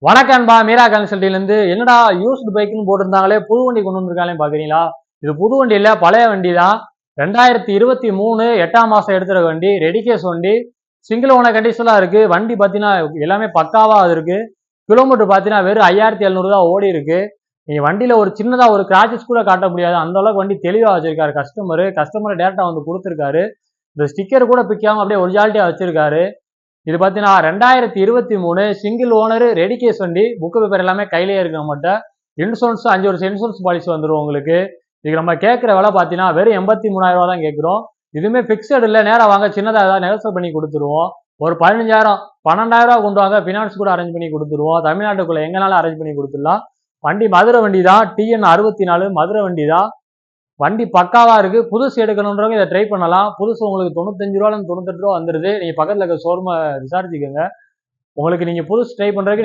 வணக்கம்பா மீரா கன்சல்டிலேருந்து. என்னடா யூஸ்டு பைக்குன்னு போட்டிருந்தாங்களே, புது வண்டி கொண்டு வந்திருக்காங்களே பாக்குறீங்களா? இது புது வண்டி இல்ல, பழைய வண்டி தான். 2023 8ஆம் மாசம் எடுத்துற வண்டி, ரெடி கேஸ் வண்டி, சிங்கிள் ஓனர் கண்டிஷனா இருக்கு. வண்டி பாத்தீங்கன்னா எல்லாமே பக்காவா இருக்கு. கிலோமீட்டர் பாத்தீங்கன்னா வெறும் 5700 தான் ஓடி இருக்கு. நீங்க வண்டியில ஒரு சின்னதா ஒரு கிராச்சஸ் கூட காட்ட முடியாது, அந்த அளவுக்கு வண்டி தெளிவா வச்சிருக்காரு கஸ்டமர் டேரக்டா வந்து கொடுத்துருக்காரு. இந்த ஸ்டிக்கர் கூட பிக்காம அப்படியே ஒரிஜினாலிட்டியா வச்சிருக்காரு. இது பார்த்தீங்கன்னா 2023 சிங்கிள் ஓனர் ரெடி கேஸ் வண்டி. புக்கு பேப்பர் எல்லாமே கையிலேயே இருக்கு நம்மகிட்ட. இன்சூரன்ஸ் 5 வருஷம் இன்சூரன்ஸ் பாலிசி வந்துடும் உங்களுக்கு. இதுக்கு நம்ம கேட்குற விலை பார்த்தீங்கன்னா வெறும் 83,000 ரூபா தான் கேட்குறோம். இதுவுமே ஃபிக்ஸட் இல்லை, நேராக வாங்க, சின்னதாக ஏதாவது நெகோசியேட் பண்ணி கொடுத்துருவோம். ஒரு 15,000 12,000 ரூபா கொண்டு வாங்க, ஃபினான்ஸ் கூட அரேஞ்ச் பண்ணி கொடுத்துருவோம். தமிழ்நாட்டுக்குள்ள எங்கனாலும் அரேஞ்ச் பண்ணி கொடுத்துடலாம். வண்டி மதுரை வண்டி தான், TN 64 மதுரை வண்டி தான். வண்டி பக்காவா இருக்கு. புதுசு எடுக்கணுன்றவங்க இதை ட்ரை பண்ணலாம். புதுசு உங்களுக்கு 95 ரூபாயிலிருந்து 98 ரூபா வந்துருது. நீங்க பக்கத்துல இருக்க ஷோரூமை விசாரிச்சுக்கோங்க. உங்களுக்கு நீங்க புதுசு ட்ரை பண்றதுக்கு நீங்க